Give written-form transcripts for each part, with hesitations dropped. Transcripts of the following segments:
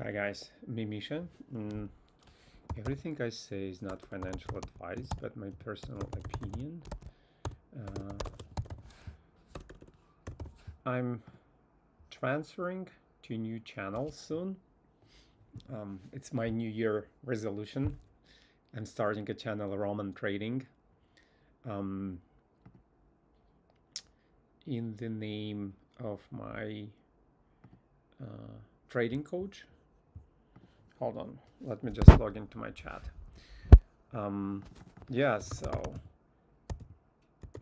Hi guys, me Misha. Everything I say is not financial advice, but my personal opinion. Uh, I'm transferring to new channel soon. It's my New Year resolution. I'm starting a channel Roman Trading um, in the name of my trading coach. Hold on, let me just log into my chat. Yeah, so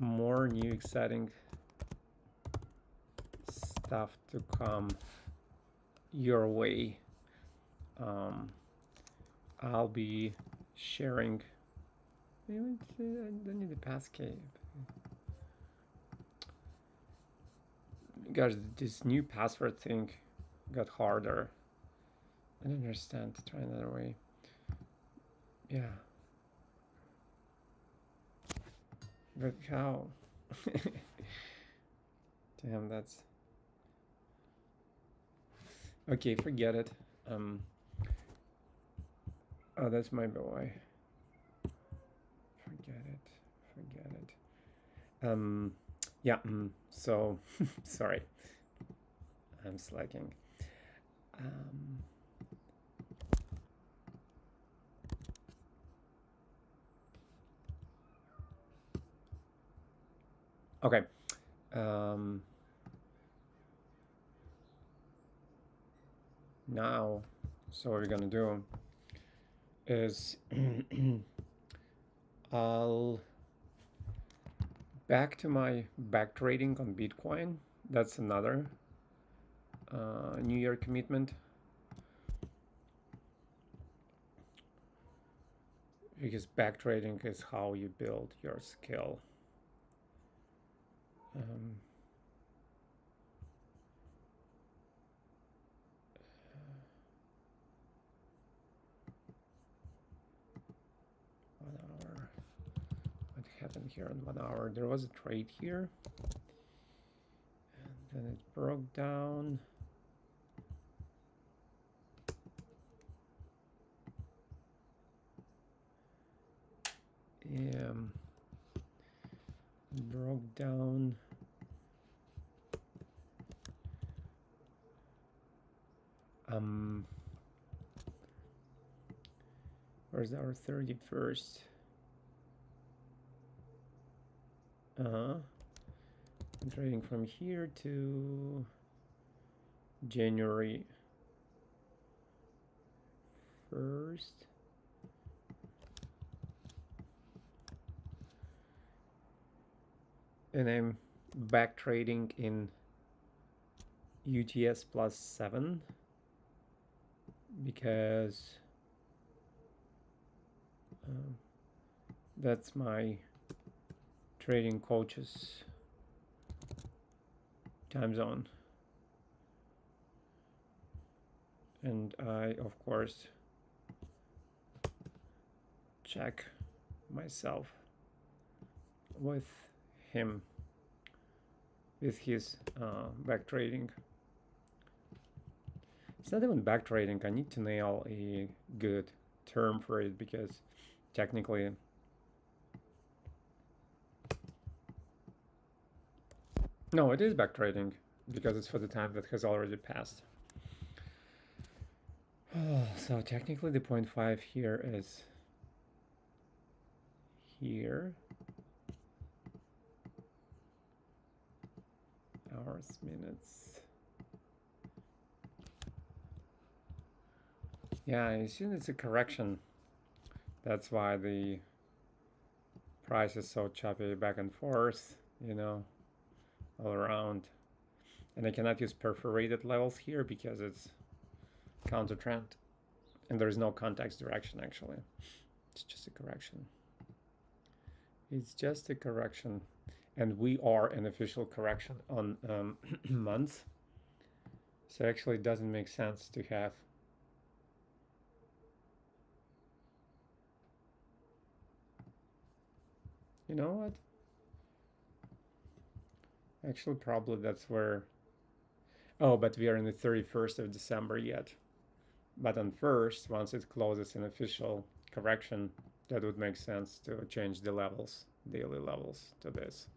more new exciting stuff to come your way. I'll be sharing. I don't need a passkey. Guys, this new password thing got harder. I don't understand. Try another way. Yeah. But how? Damn, that's... Okay, forget it. Oh, that's my boy. Forget it. Yeah, so, sorry. I'm slacking. Okay. Now, so what we're gonna do is I'll back to my back trading on Bitcoin. That's another New Year commitment, because back trading is how you build your skill. What happened here in 1 hour? There was a trade here, and then it broke down. Broke down. Where's our 31st? I'm trading from here to January 1st. And I'm back trading in UTS plus 7 because that's my trading coach's time zone. And I, of course, check myself with him, with his back trading. It's not even back trading. I need to nail a good term for it, because technically no, it is back trading because it's for the time that has already passed. So technically the 0.5 here is here. Hours, minutes. Yeah, I assume it's a correction. That's why the price is so choppy back and forth, you know, all around. And I cannot use perforated levels here because it's counter trend. And there's no context direction, actually. It's just a correction. It's just a correction. And we are an official correction on months. So actually it doesn't make sense to have you know what? Actually, probably that's where... Oh, but we are in the 31st of December yet. But on first, once it closes an official correction, that would make sense to change the levels, daily levels, to this,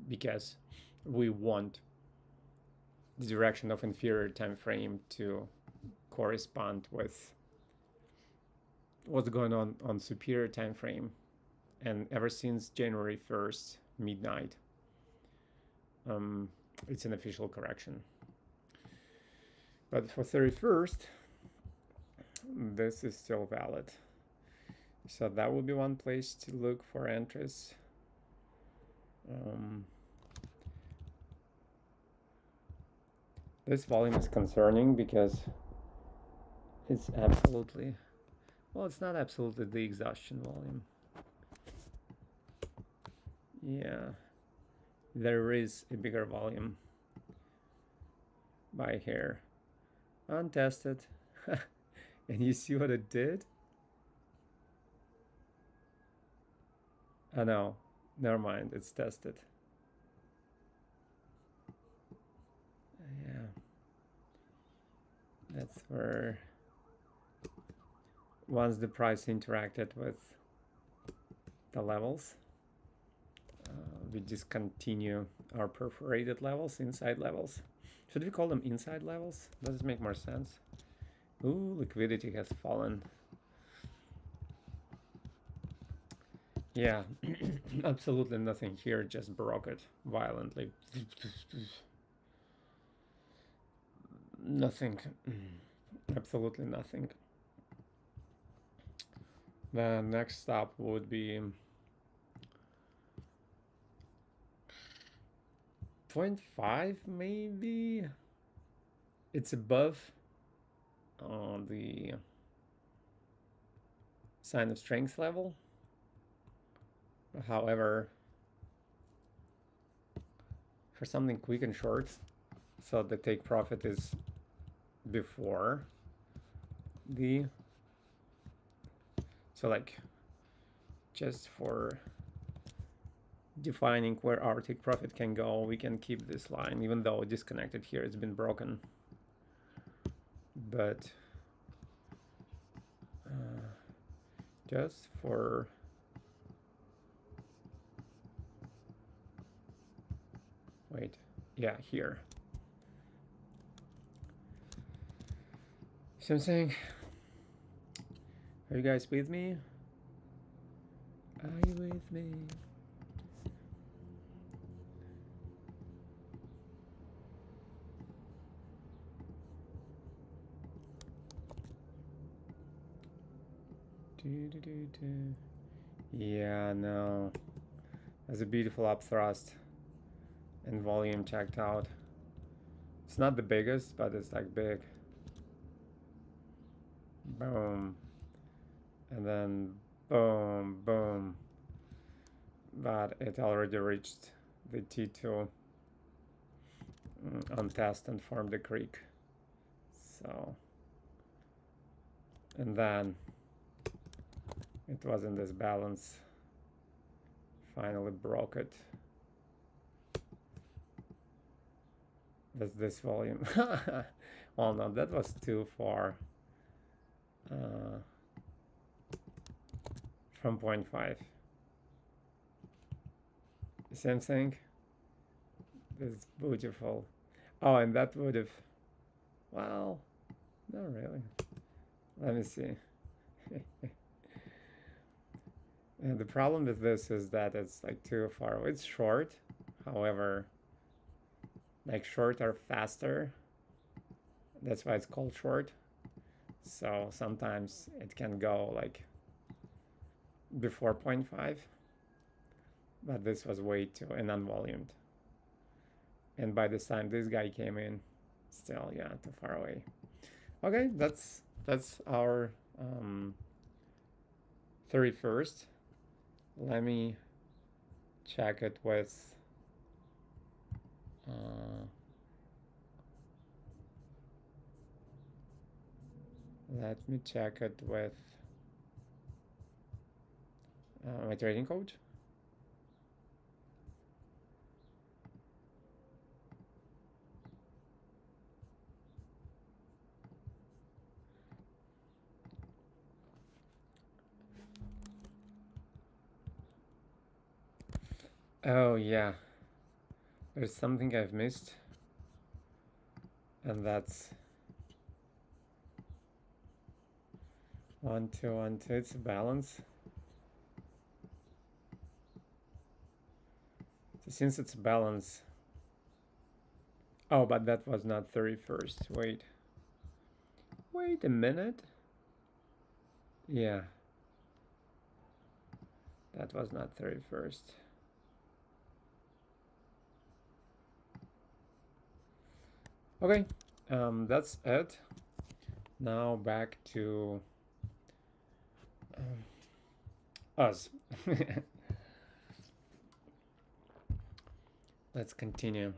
because we want the direction of inferior time frame to correspond with what's going on superior time frame. And ever since January 1st midnight, it's an official correction. But for 31st, this is still valid. So that will be one place to look for entries. This volume is concerning because it's absolutely, well, it's not absolutely the exhaustion volume. Yeah, there is a bigger volume by here, untested. And you see what it did? Oh no, never mind, it's tested. Yeah, that's where once the price interacted with the levels, we discontinue our perforated levels, inside levels. Should we call them inside levels? Does it make more sense? Ooh, liquidity has fallen. Yeah, absolutely nothing here, just broke it violently. Nothing, absolutely nothing. The next stop would be 0.5 maybe. It's above the sign of strength level. However, for something quick and short, so the take profit is before the, so like just for defining where our take profit can go, we can keep this line, even though disconnected here, it's been broken. But just for wait, yeah, here. So I'm saying, are you guys with me? Are you with me? Yeah, no. That's a beautiful upthrust and volume checked out. It's not the biggest, but it's like big. Boom. And then boom, boom. But it already reached the T2 on test and formed a creek. So, and then it was in this balance, finally broke it. That's this volume. Well, no, that was too far from 0.5. Same thing. This is beautiful. Oh, and that would have, well, not really. Let me see. And the problem with this is that it's like too far away. It's short, however, like short are faster. That's why it's called short. So sometimes it can go like before 0.5, but this was way too and unvolumed. And by this time this guy came in, still, yeah, too far away. Okay, that's our 31st. Let me check it with let me check it with my trading coach. Oh yeah, there's something I've missed, and that's 1 2 1 2. It's a balance. So since it's a balance. Oh, but that was not 31st. Wait a minute. Yeah, that was not 31st. Okay, that's it. Now back to us. Let's continue.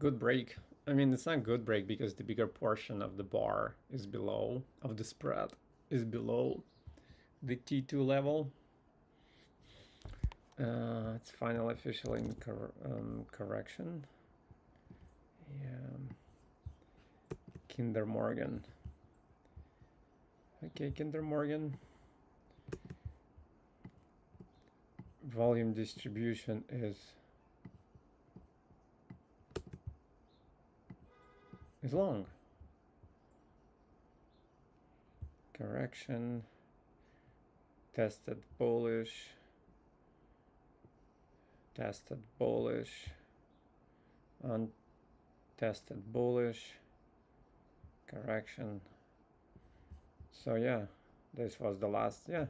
Good break. I mean, it's not good break because the bigger portion of the bar is below, of the spread is below the T2 level. It's final official in correction. Yeah. Kinder Morgan. Okay, Kinder Morgan. Volume distribution is long. Correction. Tested bullish. Tested bullish. Untested bullish. Correction. So yeah, this was the last. Yeah,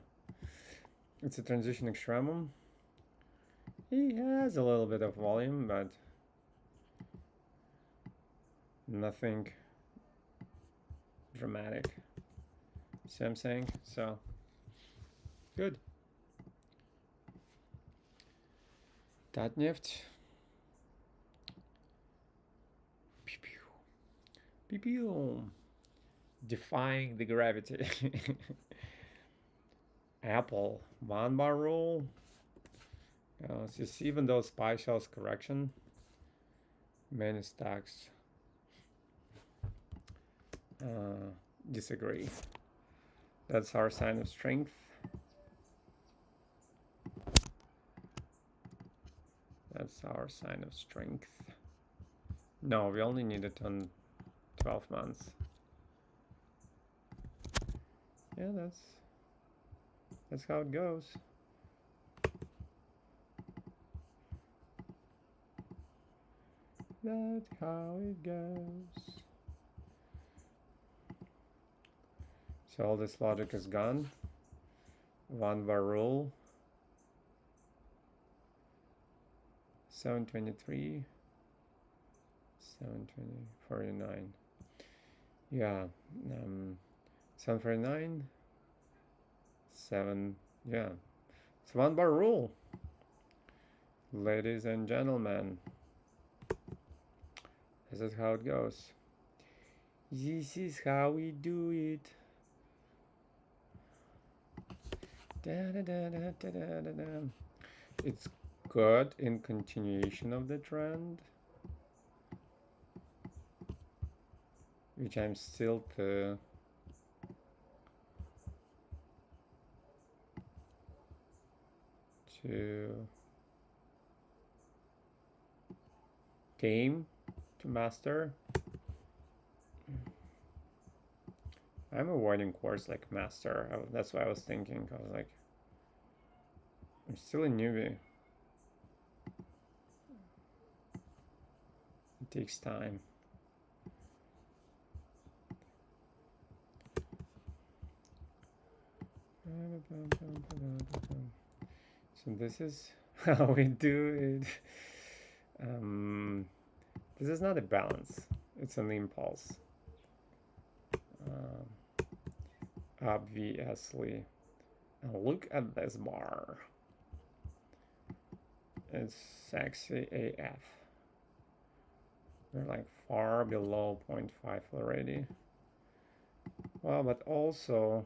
it's a transition extremum. He has a little bit of volume, but nothing dramatic. See what I'm saying? So good. Tatneft. Pew pew. Defying the gravity. Apple 1 bar rule. So even though SPY shows correction, many stocks disagree. That's our sign of strength. That's our sign of strength. No, we only need it on 12 months. Yeah, that's how it goes. That's how it goes. So all this logic is gone. 1 bar rule. 723. 720, 49. Yeah. 749. 7. Yeah. It's 1 bar rule. Ladies and gentlemen. This is how it goes. This is how we do it. Da, da, da, da, da, da, da, da. It's good in continuation of the trend, which I'm still to tame, to master. I'm avoiding course like master. That's what I was thinking. I was like, I'm still a newbie. It takes time. So this is how we do it. This is not a balance. It's an impulse. Obviously. And look at this bar. It's sexy AF. They're like far below 0.5 already. Well, but also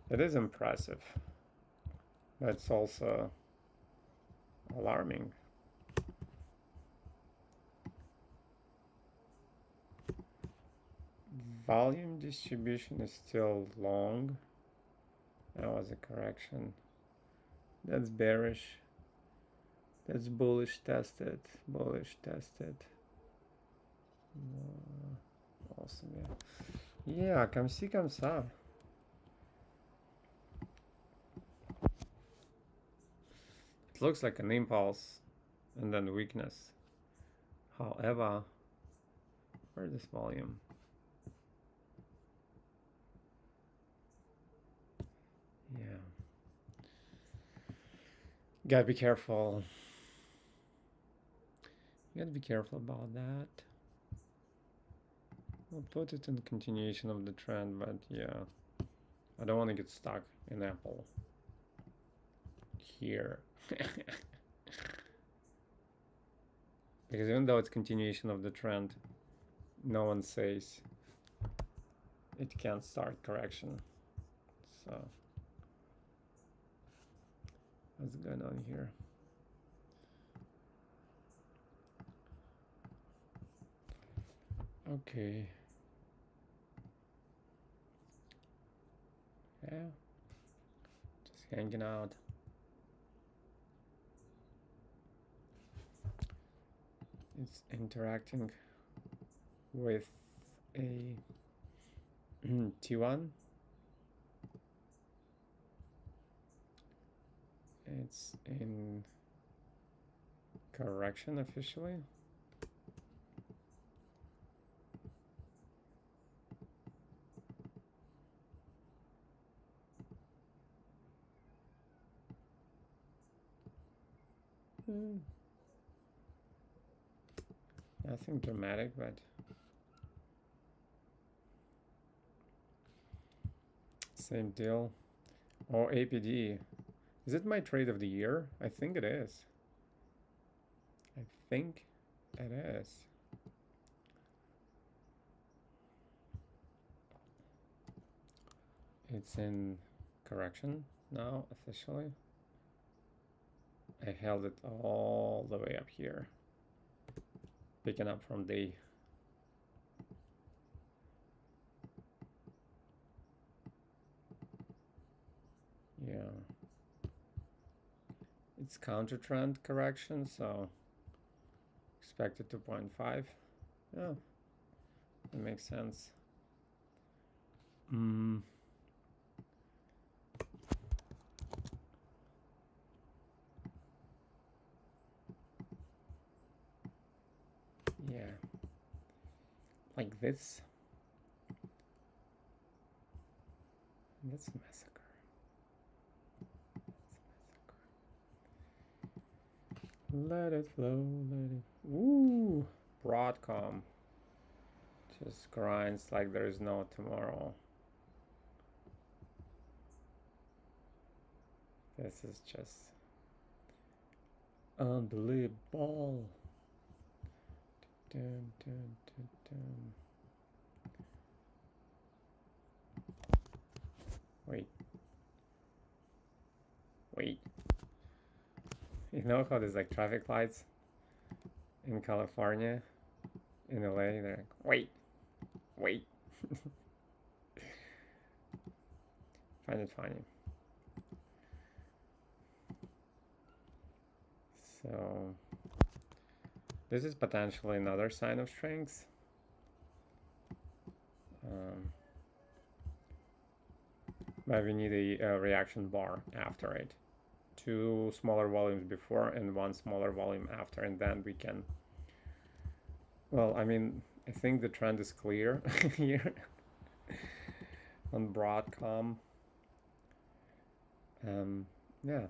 it is impressive, but it's also alarming. volume distribution is still long. That was a correction. That's bearish. That's bullish tested. Bullish tested. Awesome, yeah. Yeah, comme ci, comme ça. It looks like an impulse and then weakness. However, where's this volume? Yeah. Gotta be careful. You gotta be careful about that. I'll put it in continuation of the trend, but yeah, I don't want to get stuck in Apple here. Because even though it's continuation of the trend, no one says it can't start correction. So what's going on here? Okay. Yeah. Just hanging out. It's interacting with a T1. It's in correction officially. Nothing dramatic, but same deal. Or APD. Is it my trade of the year? I think it is. I think it is. It's in correction now, officially. I held it all the way up here. Picking up from the it's counter trend correction, so expected 2.5. Yeah, that makes sense. Yeah, like this. That's a massacre. Let it flow, let it. Ooh, Broadcom just grinds like there is no tomorrow. This is just unbelievable. Dun, dun, dun, dun. Wait. You know how there's like traffic lights in California, in LA? They're like, wait. Find it funny. So this is potentially another sign of strength. But we need a reaction bar after it. 2 smaller volumes before and 1 smaller volume after, and then we can, well, I mean, I think the trend is clear here on Broadcom. Yeah,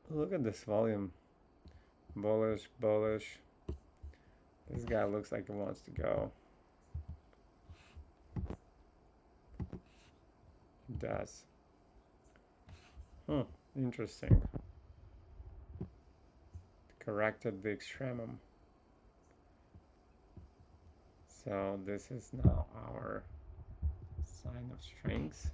look at this volume. Bullish. This guy looks like he wants to go. He does. Interesting. Corrected the extremum. So this is now our sign of strength.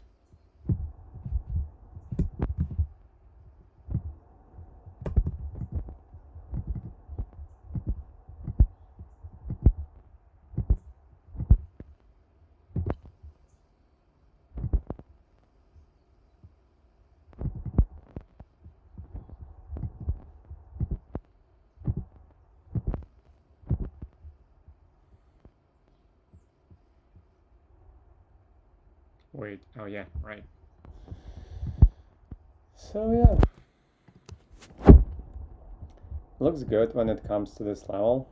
Wait, oh yeah, right. So yeah, looks good when it comes to this level.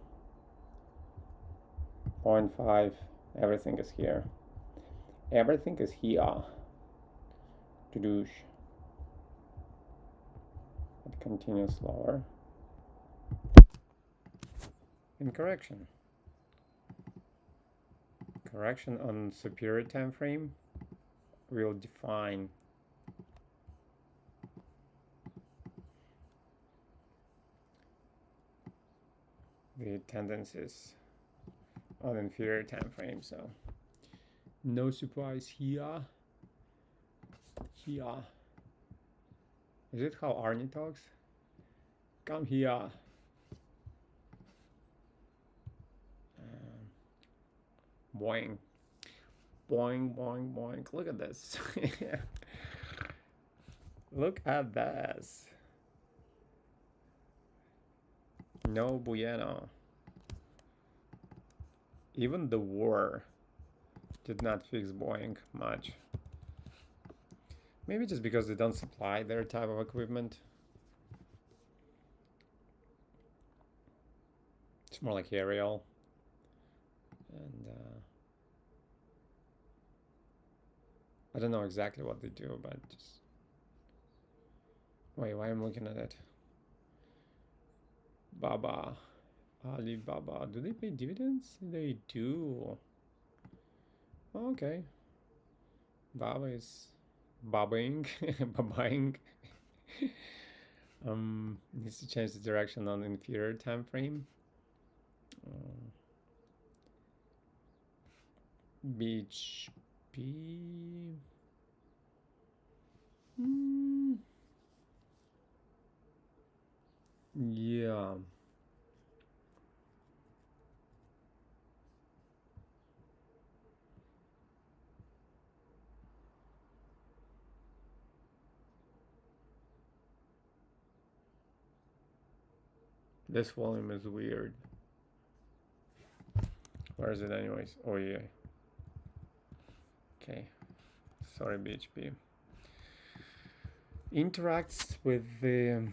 0.5, everything is here. Everything is here. To douche. It continues lower. In correction. Correction on superior time frame will define the tendencies on inferior time frame. So no surprise here. Here. Is it how Arnie talks? Come here. Boing. Boing, boing, boing. Look at this. Look at this. No bueno. Even the war did not fix Boeing much. Maybe just because they don't supply their type of equipment. It's more like aerial. And I don't know exactly what they do, but just... Wait, why am I looking at it? Baba. Alibaba. Do they pay dividends? They do. Okay. Baba is babaing. Babaing. Needs to change the direction on inferior time frame. Beach B. Yeah. This volume is weird. Where is it anyways? Oh yeah. Okay. Sorry, BHP. Interacts with the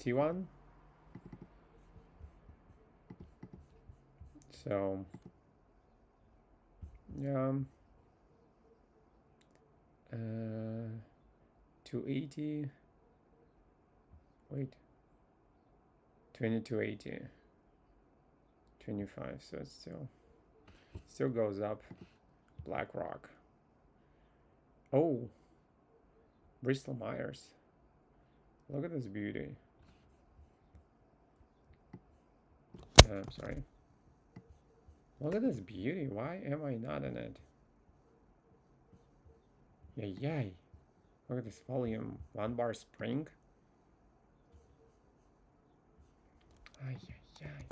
T1. So yeah. 280. Wait. 2280. 25. So it still goes up. BlackRock. Oh, Bristol Myers. Look at this beauty. I'm sorry. Look at this beauty. Why am I not in it? Yay, yay. Look at this volume. 1 bar spring. Ay, ay, ay.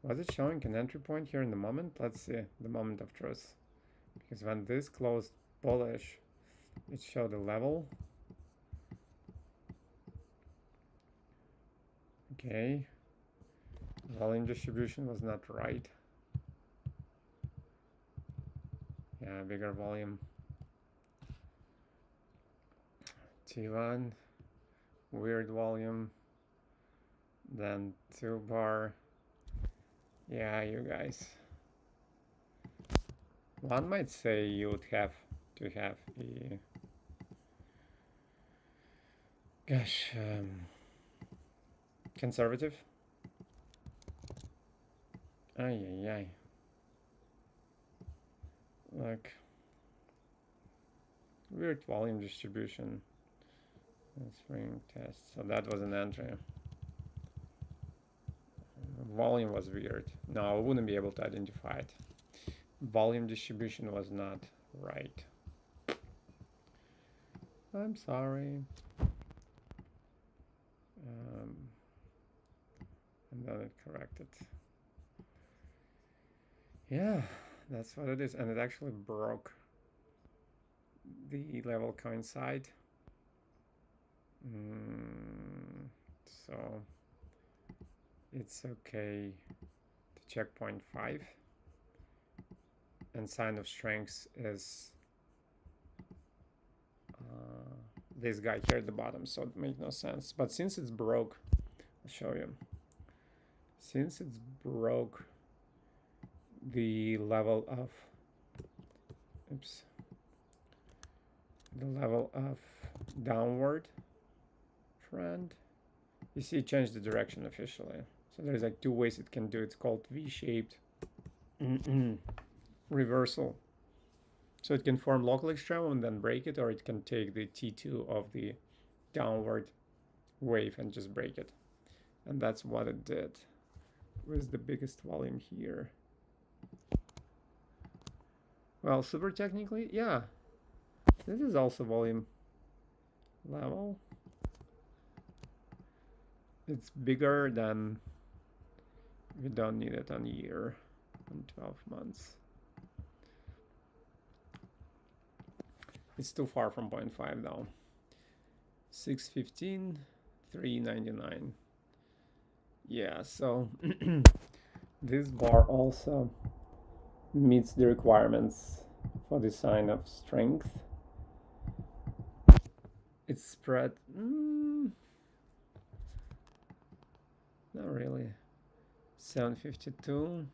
Was it showing an entry point here in the moment? Let's see the moment of truth. Because when this closed bullish, it showed a level. Okay. Volume distribution was not right. Yeah, bigger volume. T1, weird volume. Then 2 bar. Yeah, you guys. One might say you would have to have a... Gosh, conservative. Ay, ay, ay. Like, weird volume distribution. Spring test. So that was an entry. Volume was weird. No, I wouldn't be able to identify it. Volume distribution was not right. I'm sorry. And then it corrected. Yeah, that's what it is. And it actually broke the level coincide. So it's okay to check 0.5. and sign of strength is this guy here at the bottom, so it makes no sense. But since it's broke, I'll show you. Since it's broke the level of, oops, the level of downward trend, you see it changed the direction officially. So there's like two ways it can do. It's called V-shaped reversal. So it can form local extremum and then break it, or it can take the T2 of the downward wave and just break it. And that's what it did with the biggest volume here. Well, super technically, yeah. This is also volume level. It's bigger than, we don't need it on year, on 12 months. It's too far from 0.5 though. 615, 399. Yeah, so this bar also meets the requirements for the sign of strength. It's spread, not really. 752.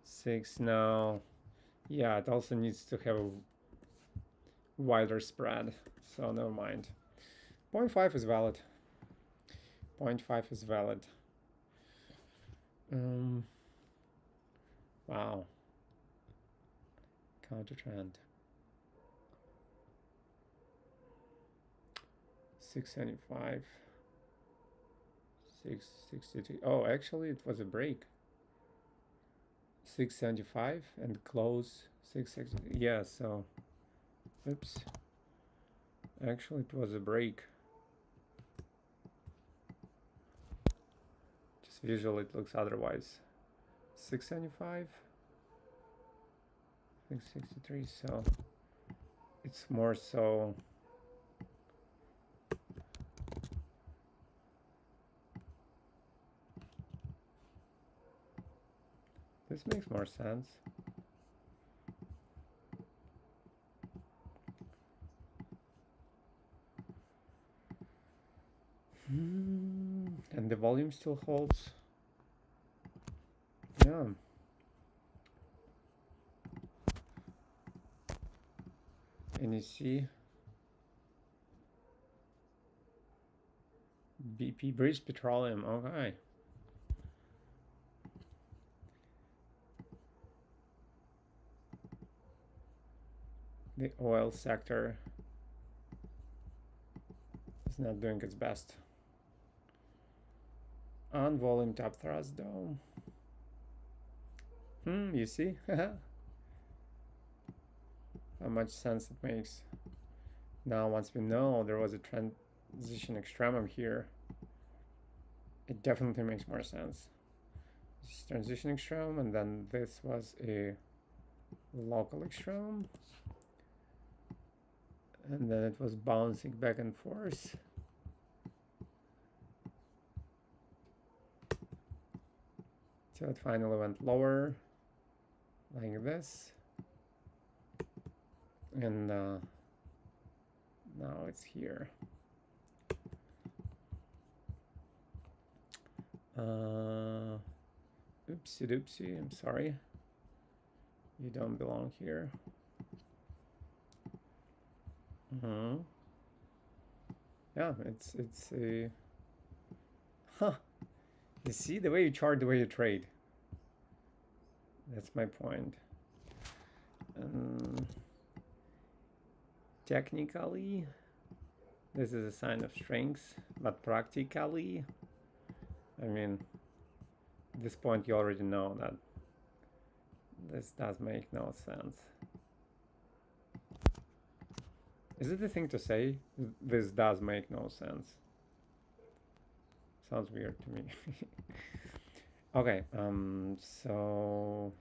6 now. Yeah, it also needs to have a wider spread, so never mind. 0.5 is valid. 0.5 is valid. Wow. Counter trend. 675. 663. Oh, actually, it was a break. 675 and close 660. Yeah, so oops. Actually, it was a break. Just visually, it looks otherwise. 675, 663. So it's more so. This makes more sense. And the volume still holds. Yeah. And you see BP British Petroleum. Okay. The oil sector is not doing its best. On volume top thrust though. You see? How much sense it makes. Now once we know there was a transition extremum here, it definitely makes more sense. This is transition extremum, and then this was a local extremum. And then it was bouncing back and forth. So it finally went lower, like this. And now it's here. Oopsie doopsie, I'm sorry. You don't belong here. Yeah, it's a, you see, the way you chart, the way you trade. That's my point. Technically, this is a sign of strength, but practically, I mean, at this point you already know that this does make no sense. Is it the thing to say? This does make no sense. Sounds weird to me. Okay, so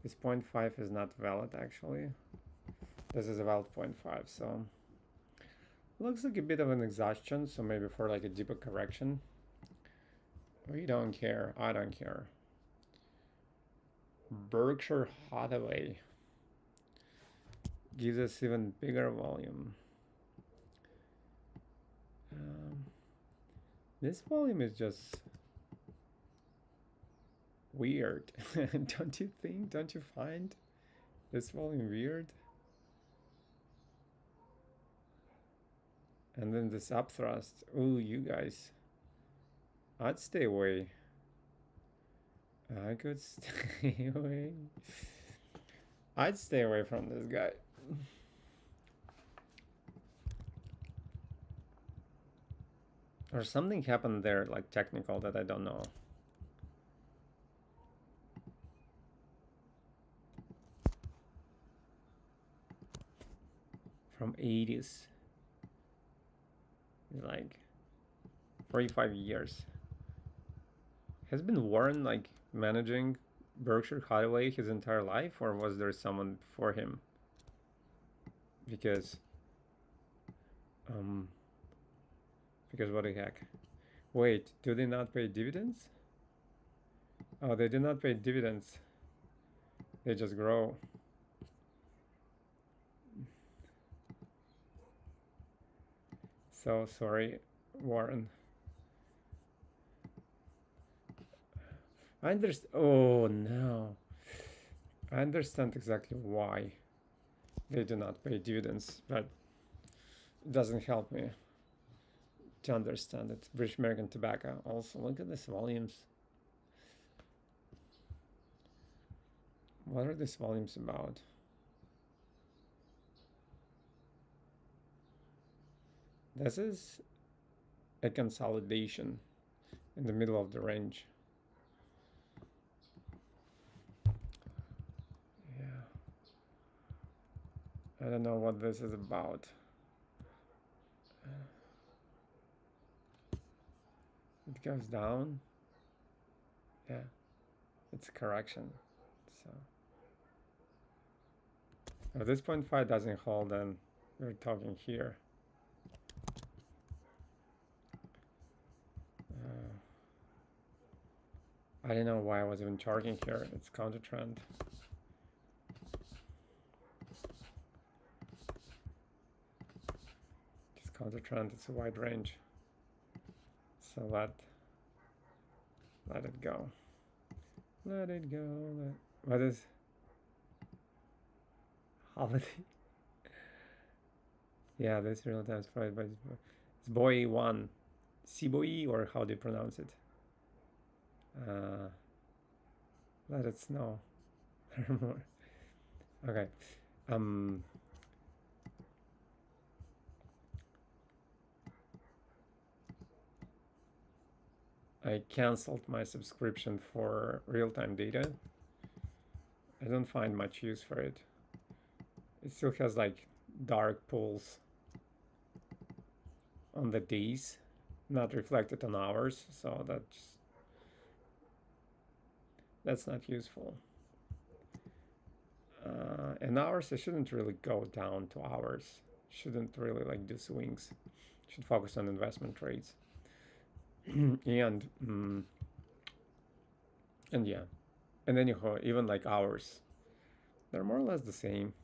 this 0.5 is not valid actually. This is a valid 0.5, so looks like a bit of an exhaustion, so maybe for like a deeper correction. We don't care, I don't care. Berkshire Hathaway gives us even bigger volume. This volume is just weird. Don't you think? Don't you find this volume weird? And then this upthrust. Ooh, you guys. I'd stay away. I could stay away. I'd stay away from this guy. Or something happened there, like technical, that I don't know. From 80s. Like 45 years. Has been Warren like managing Berkshire Hathaway his entire life, or was there someone for him? Because what the heck? Wait, do they not pay dividends? Oh, they do not pay dividends. They just grow. So sorry, Warren. I understand. Oh no. I understand exactly why they do not pay dividends, but it doesn't help me to understand it. British American Tobacco. Also, look at these volumes. What are these volumes about? This is a consolidation in the middle of the range. Yeah. I don't know what this is about. It goes down. Yeah. It's a correction. So if this 0.5 doesn't hold, then we're talking here. I don't know why I was even charging here. It's counter trend. It's counter trend. It's a wide range. So let it go. Let it go. What is holiday? Yeah, this real time spread, but it's boy one, Siboy, or how do you pronounce it? Let it snow. Okay. I canceled my subscription for real-time data. I don't find much use for it. It still has like dark pools on the days, not reflected on hours, so that's not useful. And hours, I shouldn't really go down to hours. Shouldn't really like do swings. Should focus on investment trades. and yeah, and then even like hours, they're more or less the same.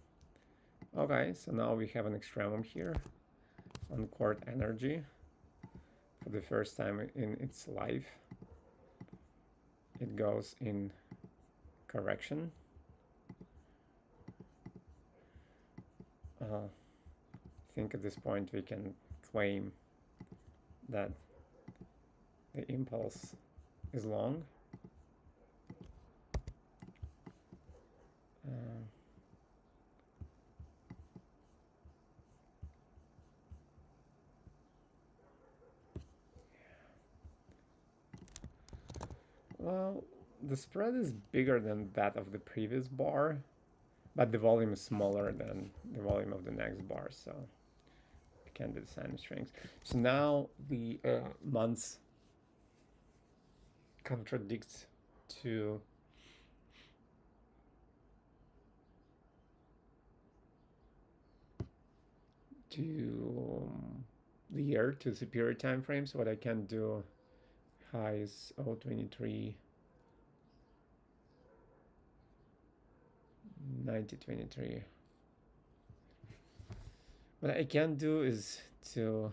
Okay, so now we have an extremum here on Quart Energy for the first time in its life. It goes in correction. I think at this point we can claim that the impulse is long. Well, the spread is bigger than that of the previous bar, but the volume is smaller than the volume of the next bar, so it can be the sine strings. So now the months contradicts to the year, to superior time frames. What I can do, highs 023 90.23. What I can do is to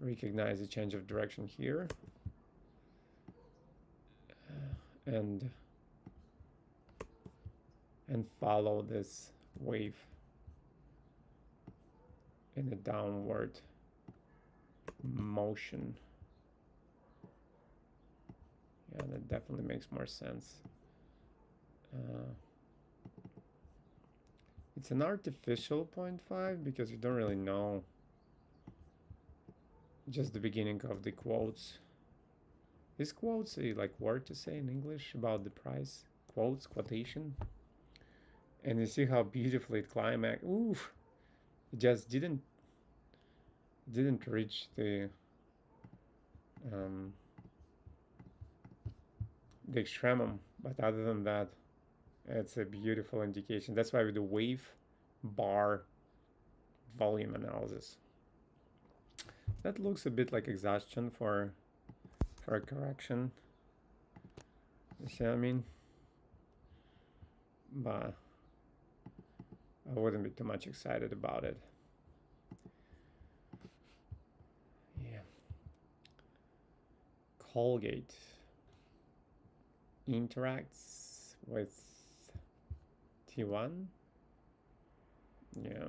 recognize the change of direction here and follow this wave in a downward motion. Yeah, that definitely makes more sense. It's an artificial 0.5 because you don't really know. Just the beginning of the quotes. Is quotes a like word to say in English about the price? Quotes, quotation. And you see how beautifully it climaxed. Oof! It just didn't reach the extremum, but other than that, it's a beautiful indication. That's why we do wave bar volume analysis. That looks a bit like exhaustion for a correction. You see what I mean? But I wouldn't be too much excited about it. Yeah. Colgate interacts with T1. Yeah.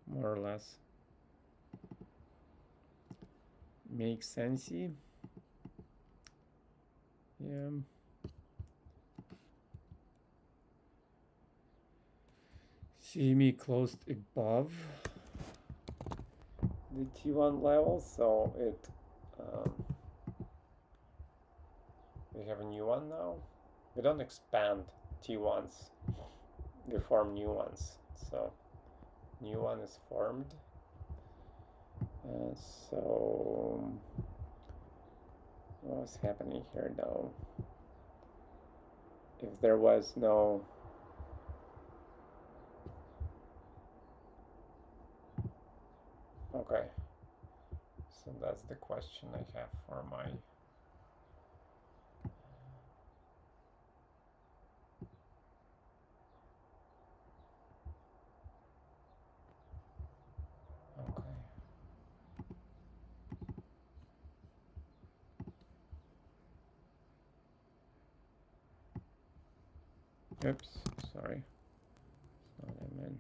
More or less. Makes sense. Yeah. CME closed above the T1 level, so it we have a new one now. We don't expand T1s, we form new ones. So new one is formed. So what's happening here now? If there was no okay, so that's the question I have for my oops, sorry. That's not what I meant.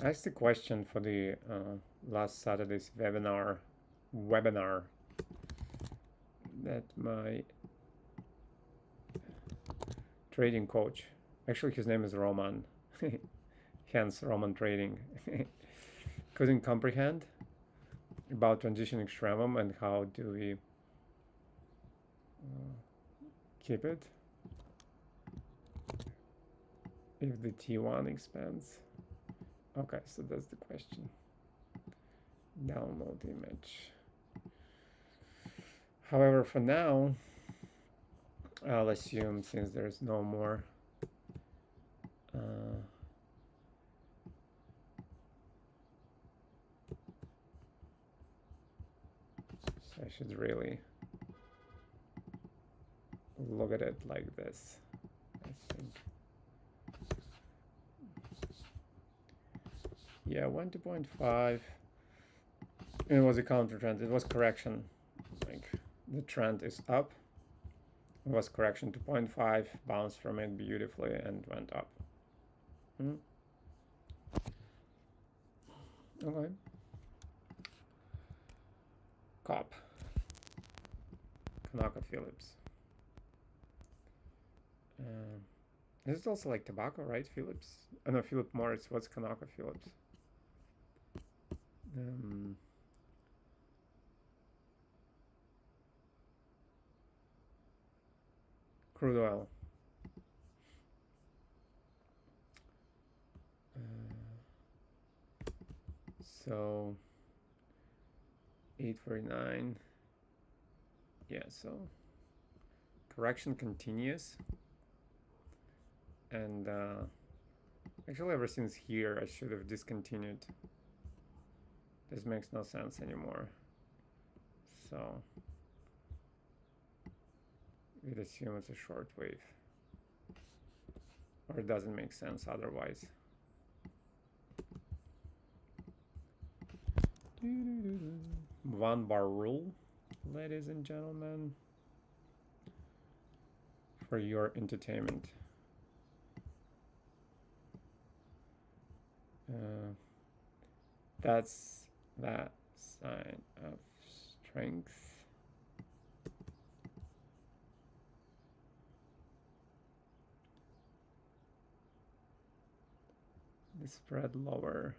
That's the question for the last Saturday's webinar that my trading coach, actually his name is Roman, hence Roman Trading, couldn't comprehend about transition extremum and how do we keep it if the T1 expands. Okay, so that's the question. Download image. However, for now, I'll assume since there's no more so I should really look at it like this, I think. Yeah, 1 to 0.5. It was a counter trend. It was correction. Like the trend is up. It was correction to 0.5, bounced from it beautifully and went up. Okay. COP. ConocoPhillips. This is also like tobacco, right? Phillips? Oh no, Philip Morris. What's ConocoPhillips? Crude oil. So 849. Yeah, so correction continues. And actually ever since here I should have discontinued. This makes no sense anymore. So we'd assume it's a short wave. Or it doesn't make sense otherwise. One bar rule, ladies and gentlemen, for your entertainment. That's that sign of strength. The spread lower.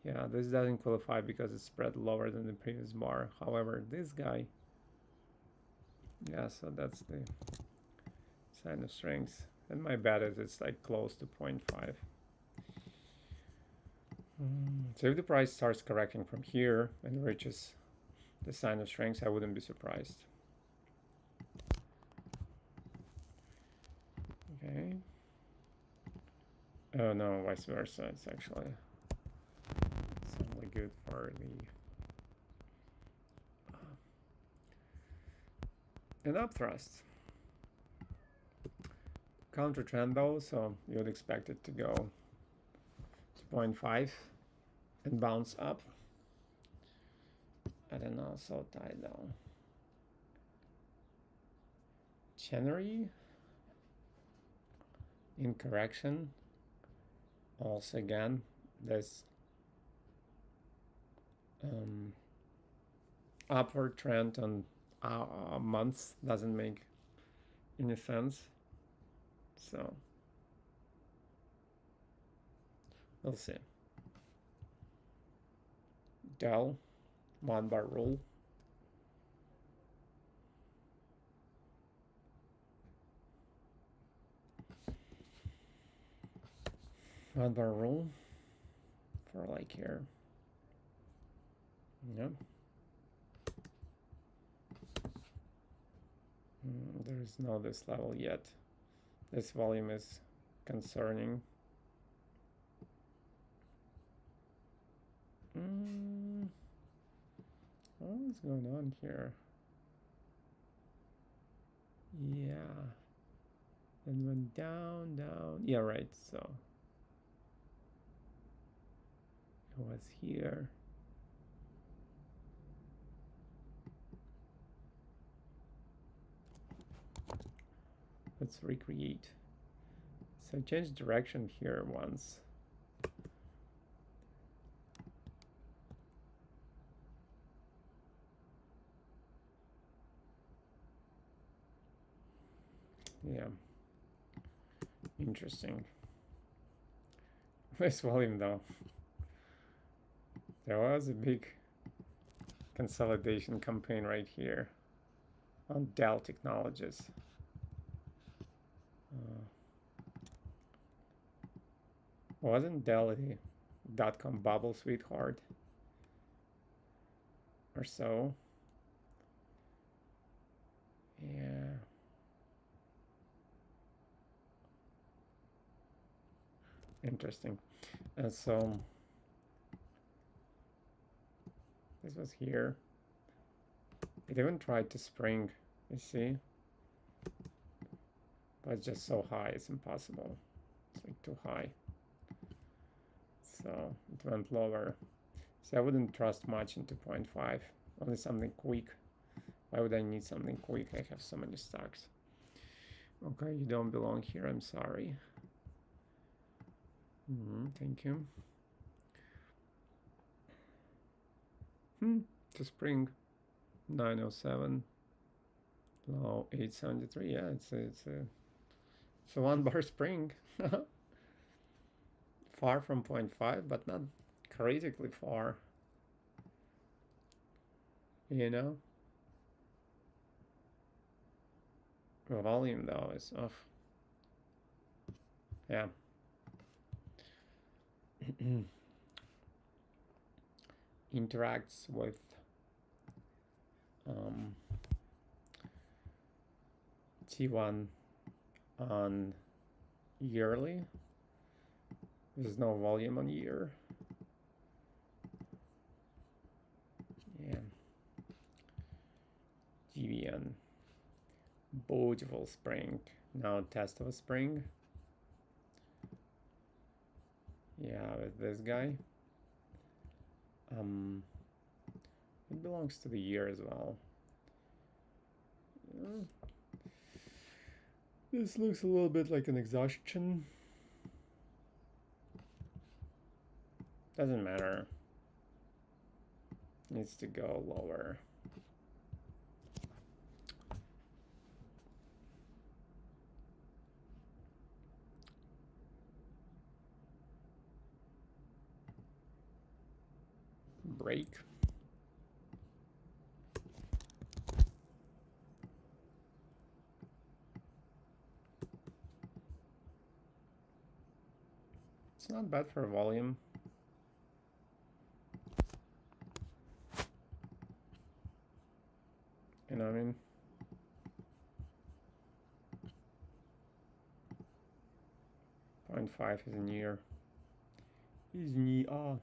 Yeah, this doesn't qualify because it's spread lower than the previous bar. However, this guy, yeah, so that's the sign of strength. And my bet is it's like close to 0.5. So if the price starts correcting from here and reaches the sign of strength, I wouldn't be surprised. Okay. Oh no, vice versa. It's actually only good for an upthrust. Counter trend though, so you would expect it to go to 0.5 and bounce up. I don't know, so tight though. January in correction. Also again, this upward trend on months doesn't make any sense. So we'll see. Dell, one bar rule. One bar rule for like here. Yep. There is no this level yet. This volume is concerning. What's going on here? Yeah. And went down, down. Yeah, right. So it was here. Let's recreate. So I changed direction here once. Yeah. Interesting. Nice volume though. There was a big consolidation campaign right here on Dell Technologies. Wasn't Dell a dot-com bubble sweetheart or so? Yeah. Interesting. And so this was here. It even tried to spring, you see? But it's just so high, it's impossible. It's like too high. So it went lower. See, I wouldn't trust much into 0.5. Only something quick. Why would I need something quick? I have so many stocks. Okay, you don't belong here. I'm sorry. Thank you. To spring 907. Low 873. Yeah, it's a one bar spring. Far from 0.5, but not critically far. You know? The volume though is off. Yeah. interacts with T1 on yearly. There's no volume on year. Yeah. GVN. Beautiful spring. Now test of a spring. Yeah, with this guy. It belongs to the year as well. Yeah. This looks a little bit like an exhaustion. Doesn't matter. Needs to go lower. Break. It's not bad for volume. You know what I mean? .5 is near. Is near.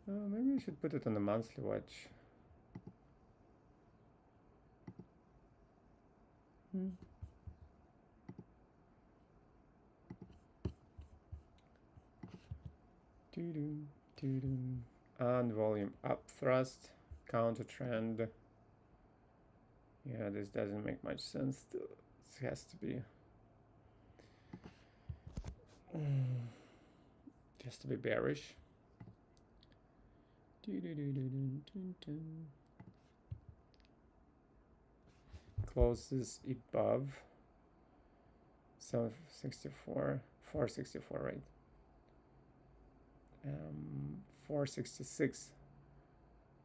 Maybe I should put it on the monthly watch. And volume up thrust, counter trend. Yeah, this doesn't make much sense. This has to be just to be bearish. Closes above 764, 464, right? 466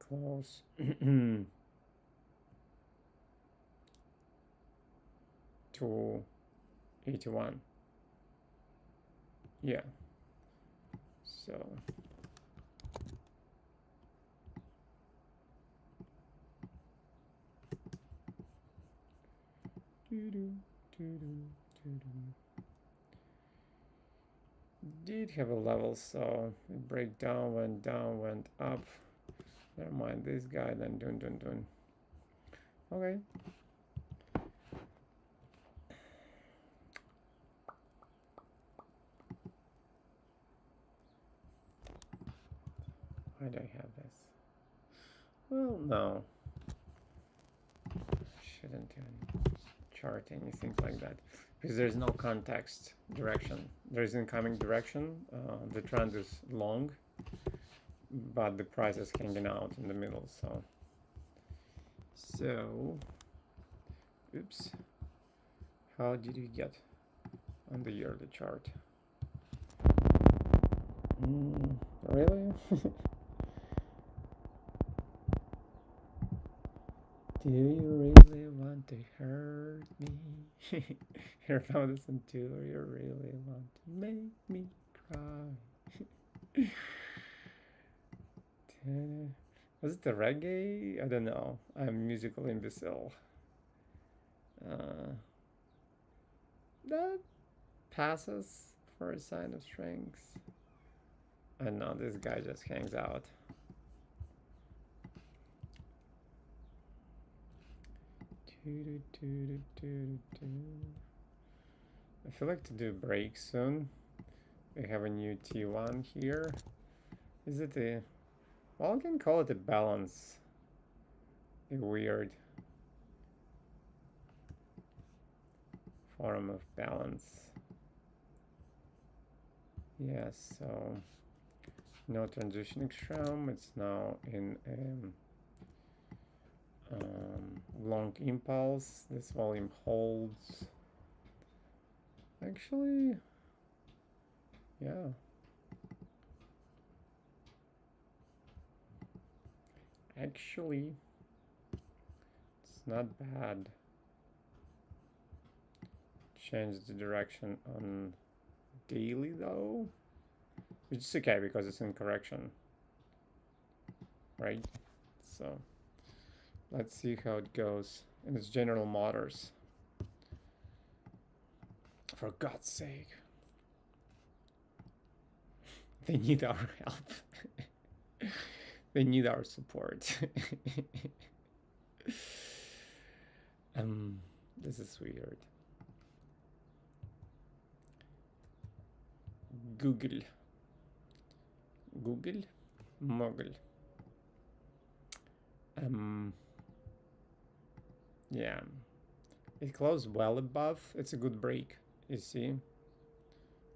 close. 281. Yeah. So did have a level, so it break down, went up. Never mind this guy, then dun. Okay. Why do I have this? Well, no. Shouldn't even chart anything like that. Because there's no context direction. There's incoming direction. The trend is long, but the price is hanging out in the middle. So, oops. How did you get on the yearly chart? Really? Do you really want to hurt me? Here comes this, do you really want to make me cry? Was it the reggae? I don't know. I'm a musical imbecile. That passes for a sign of strength. And now this guy just hangs out. I feel like to do break soon. We have a new T1 here. Is it a... well, I can call it a balance. A weird form of balance. Yes, so no transitioning shroom. It's now in long impulse. This volume holds. Actually, yeah. Actually, it's not bad. Change the direction on daily though, which is okay because it's in correction. right? So let's see how it goes. And it's General Motors. For God's sake. They need our help. They need our support. This is weird. Google. Mogul. Yeah. It closed well above. It's a good break, you see.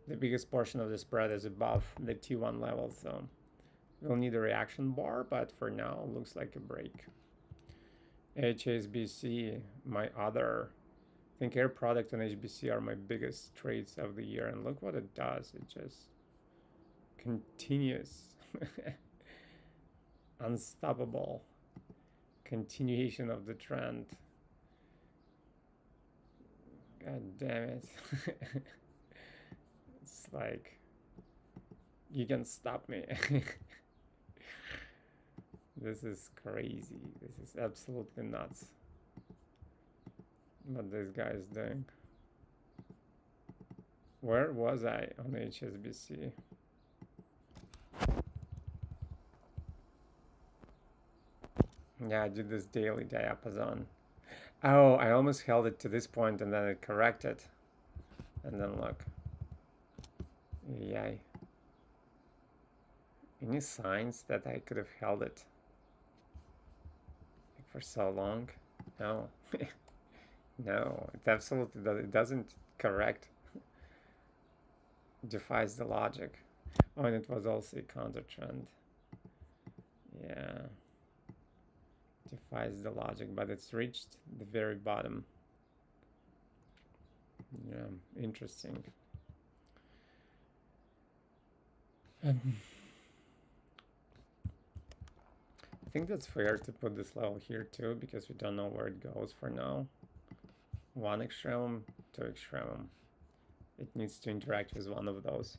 The biggest portion of the spread is above the T1 level, so we'll need a reaction bar, but for now, looks like a break. HSBC, my other, I think Air Product and HBC are my biggest trades of the year, and look what it does. It just continues. Unstoppable continuation of the trend. God damn it. It's like, you can stop me. This is crazy. This is absolutely nuts what this guy is doing. Where was I on HSBC? Yeah, I did this daily diapason. Oh, I almost held it to this point and then it corrected. And then look. Yay. Any signs that I could have held it like for so long? No. No, it absolutely does. It doesn't correct. Defies the logic. Oh, and it was also a counter trend. Yeah. Defies the logic, but it's reached the very bottom. Yeah, interesting. I think that's fair to put this level here too, because we don't know where it goes for now. One extremum, two extremum. It needs to interact with one of those.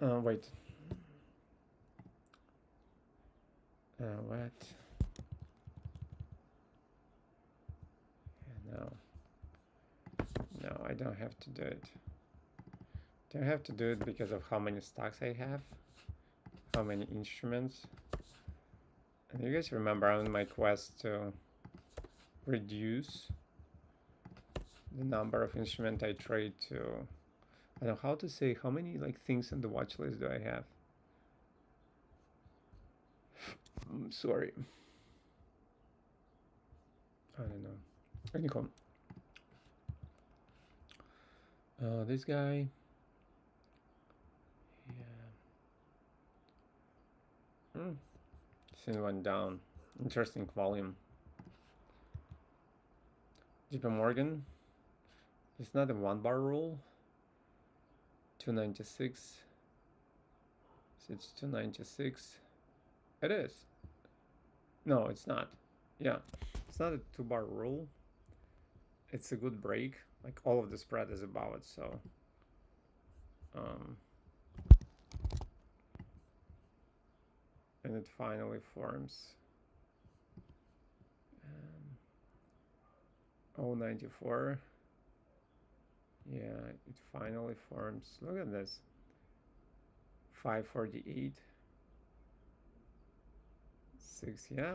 Wait. What? Yeah, no. No, I don't have to do it. Don't have to do it because of how many stocks I have, how many instruments. And you guys remember on my quest to reduce the number of instruments I trade to, I don't know how to say, how many like things in the watch list do I have? I'm sorry. I don't know. Anyhow. This guy. Yeah. Sin went down. Interesting volume. JP Morgan. It's not a 1-bar rule. 296. So it's 296. It is. No, it's not. Yeah, it's not a 2-bar rule. It's a good break. Like all of the spread is above it, so and it finally forms 0.94. Yeah, it finally forms. Look at this. 548. 6. Yeah.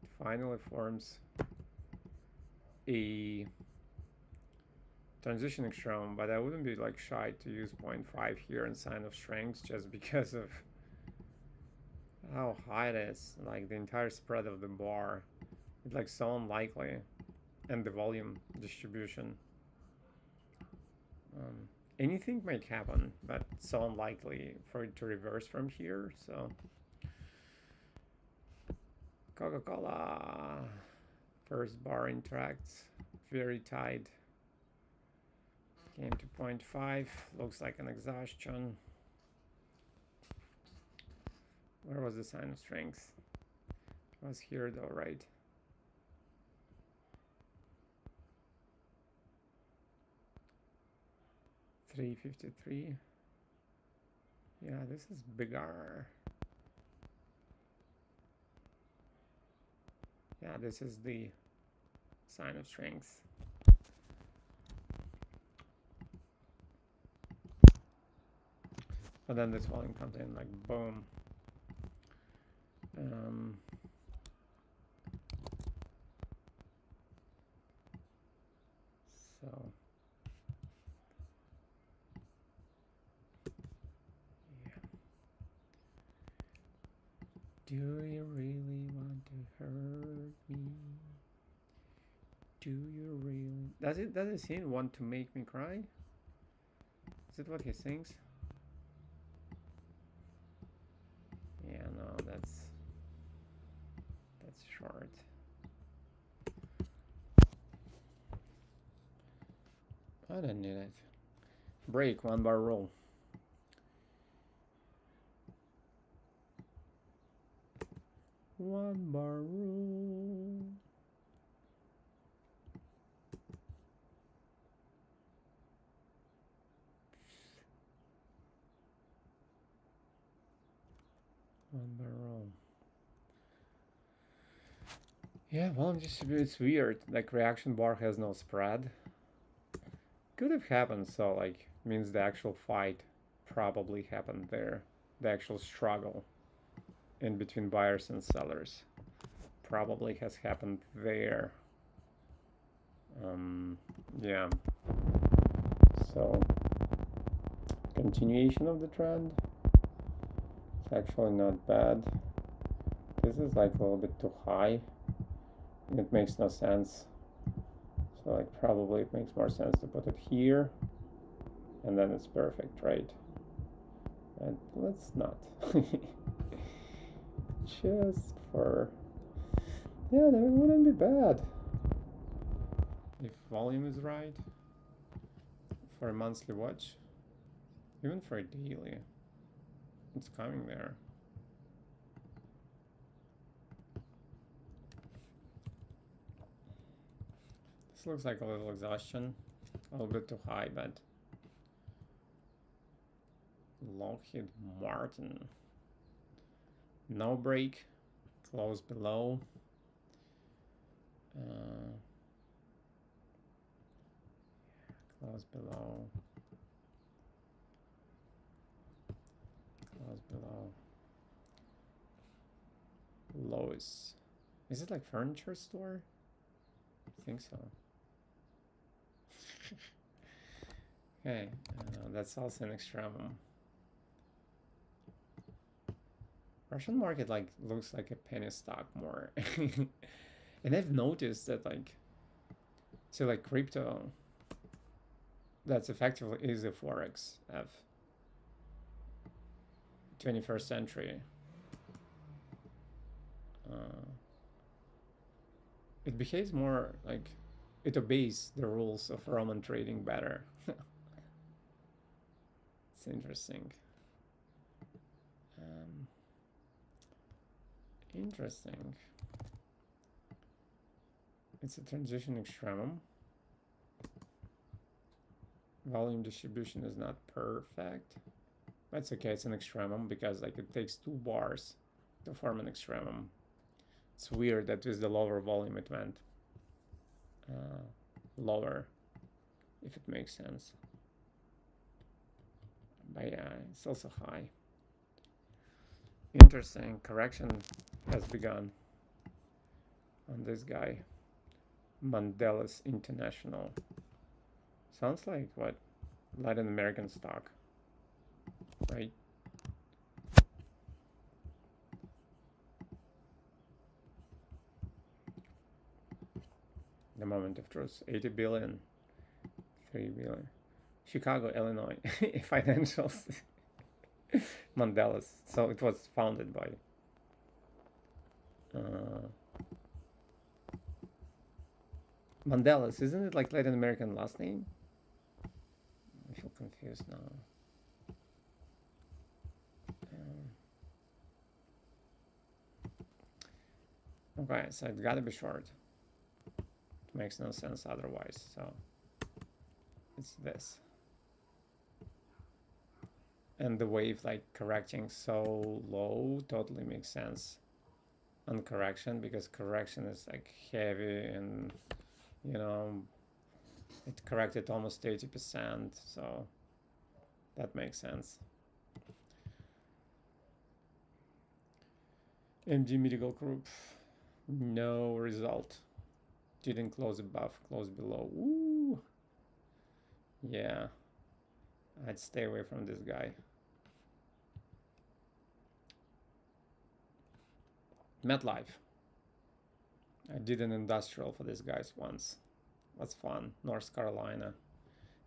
It finally forms a transition extremum, but I wouldn't be like shy to use 0.5 here in sign of strength just because of how high it is. Like the entire spread of the bar. It's like so unlikely. And the volume distribution. Anything might happen, but it's so unlikely for it to reverse from here, so. Coca-Cola. First bar interacts. Very tight. Came to 0.5. Looks like an exhaustion. Where was the sign of strength? It was here though, right? $3.53. Yeah, this is bigger. Yeah, this is the sign of strength. But then this volume comes in like boom. So yeah. Do you really want to hurt me? Do you really? Does he want to make me cry? Is it what he sings? Yeah, no, that's short. I don't need it. Break, 1 bar rule. One bar rule. One bar rule. Yeah, well, it's weird. Like reaction bar has no spread. Could have happened, so like means the actual fight probably happened there. The actual struggle in between buyers and sellers probably has happened there. Yeah. So continuation of the trend. It's actually not bad. This is like a little bit too high. It makes no sense. So like probably it makes more sense to put it here. And then it's perfect, right? And let's not. Just for... Yeah, that wouldn't be bad. If volume is right. For a monthly watch. Even for a daily. It's coming there. This looks like a little exhaustion. A little bit too high, but... Lockheed Martin. No break. Close below. Close below. Close below. Lois. Is it like furniture store? I think so. Okay, that's also an extremum. Russian market like looks like a penny stock more. And I've noticed that like, so like crypto, that's effectively is a forex of 21st century. It behaves more like it obeys the rules of Roman trading better. It's interesting. Interesting. It's a transition extremum. Volume distribution is not perfect. That's okay, it's an extremum because like it takes 2 bars to form an extremum. It's weird that with the lower volume it went lower, if it makes sense. But yeah, it's also high. Interesting, correction has begun on this guy. Mandela's International. Sounds like what? Latin American stock, right? The moment of truth. 80 billion. 3 billion. Chicago, Illinois. Financials. Mandela's. So it was founded by Mandela's. Isn't it like Latin American last name? I feel confused now. Okay, so it gotta be short. It makes no sense otherwise, so it's this. And the wave like correcting so low totally makes sense. on correction, because correction is like heavy, and you know, it corrected almost 80%, so that makes sense. MG Medical Group, no result. Didn't close above, close below. Ooh. Yeah, I'd stay away from this guy. MetLife. I did an industrial for these guys once. That's fun. North Carolina.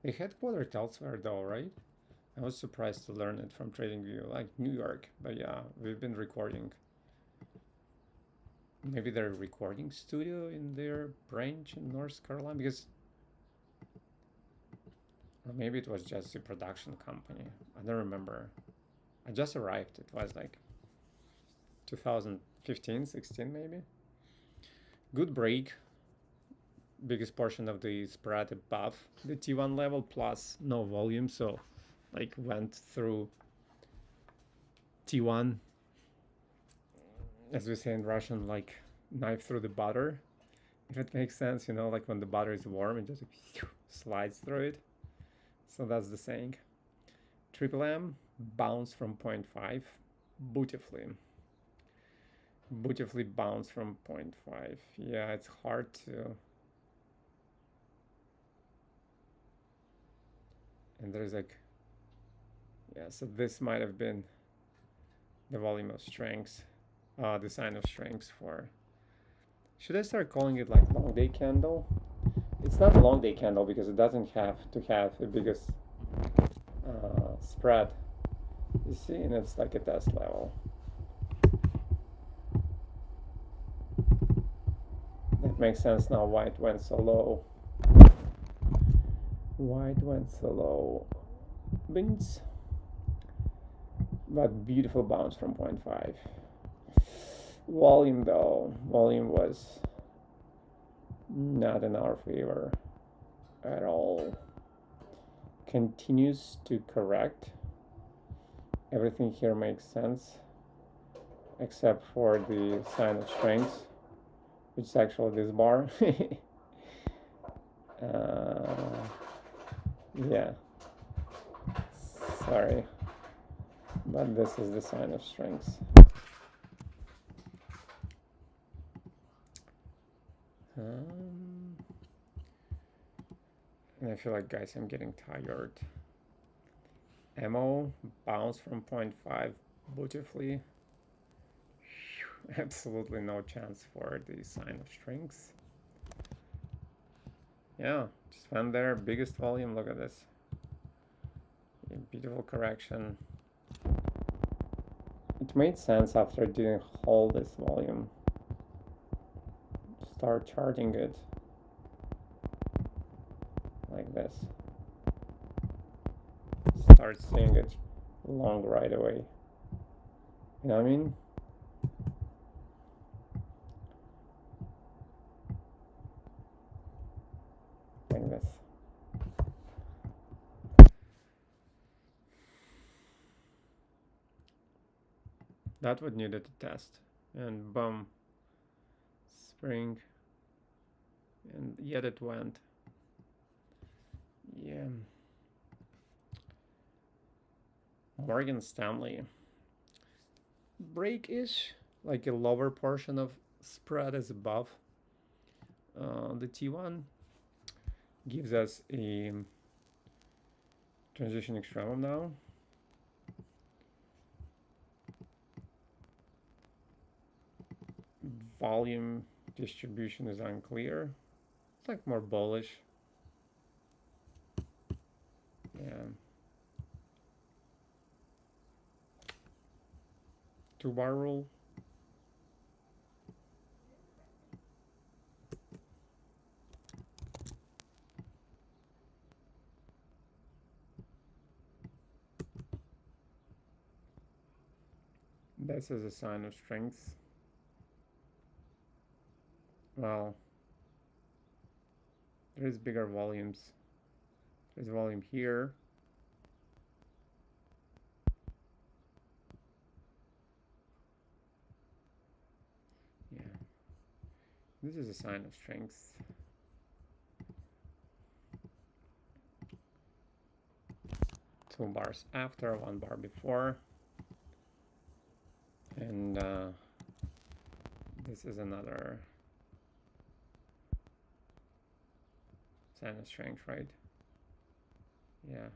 They headquartered elsewhere though, right? I was surprised to learn it from TradingView, like New York. But yeah, we've been recording. Maybe their recording studio in their branch in North Carolina, because, or maybe it was just a production company. I don't remember. I just arrived. It was like 2015, 16 maybe. Good break. Biggest portion of the spread above the T1 level, plus no volume, so like went through T1, as we say in Russian, like knife through the butter, if it makes sense, you know, like when the butter is warm, it just slides through it. So that's the saying. Triple M bounced from 0.5 beautifully bounced from 0.5. Yeah, it's hard to, and there's like, yeah, so this might have been the volume of strength, the sign of strength for, should I start calling it like long day candle? It's not a long day candle because it doesn't have to have the biggest spread, you see, and it's like a test level. That makes sense now why it went so low. Why it went so low. Beans. But beautiful bounce from 0.5. Volume though, volume was not in our favor at all. Continues to correct. Everything here makes sense except for the sign of strength, which is actually this bar. Yeah, sorry, but this is the sign of strength. And I feel like, guys, I'm getting tired. Ammo bounced from 0.5 beautifully. Absolutely no chance for the sign of strength. Yeah, just went there, biggest volume, look at this. Beautiful correction. It made sense after it didn't hold this volume. Start charging it like this. Start seeing it long right away. You know what I mean? Like this. That would needed a test. And boom. Spring. And yet it went. Yeah. Morgan Stanley. Break-ish. Like a lower portion of spread is above the T1. Gives us a transition extremum now. Volume distribution is unclear. It's like more bullish. Yeah. 2-bar rule. This is a sign of strength. Well, there is bigger volumes. There's volume here. This is a sign of strength. Two bars after, 1 bar before. And this is another sign of strength, right? Yeah.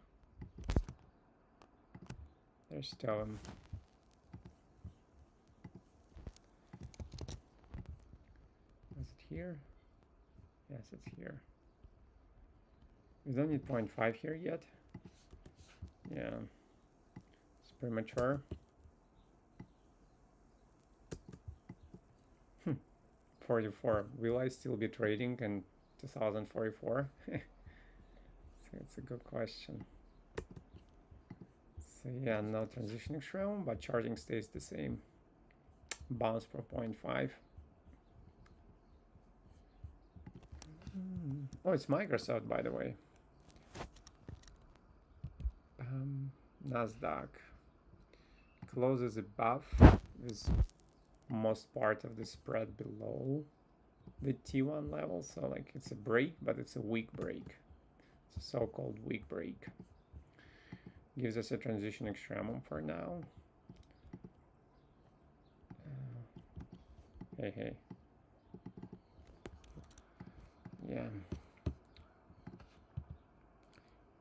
There's still is it here? Yes, it's here. We don't need 0.5 here yet. Yeah, it's premature. 44. Will I still be trading in 2044? So it's a good question. So yeah, no transitioning shown, but charging stays the same. Bounce for 0.5. Oh, it's Microsoft, by the way. Nasdaq closes above, is most part of the spread below the T1 level, so like it's a break, but it's a weak break. It's a so-called weak break. Gives us a transition extremum for now. Hey. Yeah.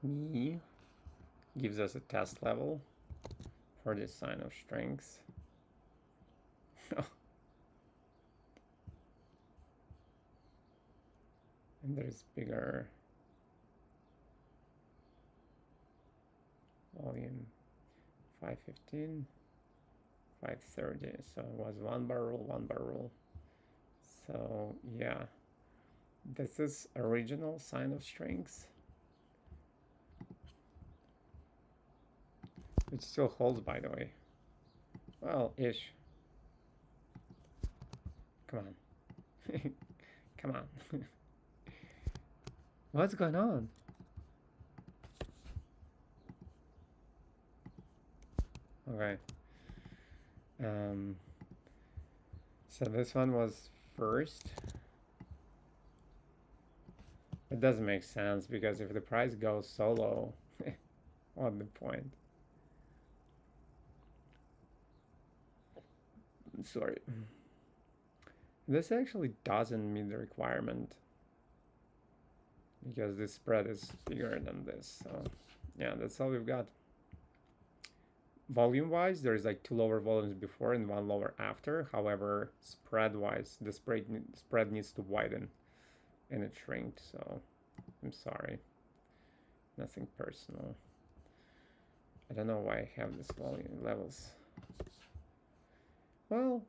Me gives us a test level for this sign of strength. And there's bigger volume, 515, 530. So it was 1 bar rule. So yeah, this is original sign of strength. It still holds, by the way. Well, ish. Come on. Come on. What's going on? Okay. So this one was first. It doesn't make sense because if the price goes so low, what's the point? Sorry. This actually doesn't meet the requirement because this spread is bigger than this. So yeah, that's all we've got. Volume wise, there's like 2 lower volumes before and 1 lower after. However, spread wise, the spread needs to widen and it shrinked. So I'm sorry, nothing personal. I don't know why I have this volume levels. Well,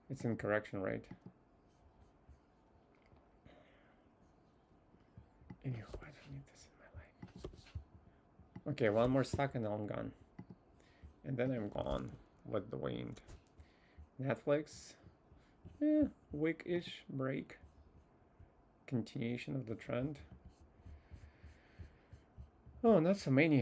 it's in correction, right? Anyhow, I don't need this in my life. Okay, 1 more stock and I'm gone. And then I'm gone with the wind. Netflix, weak-ish break. Continuation of the trend. Oh, not so many.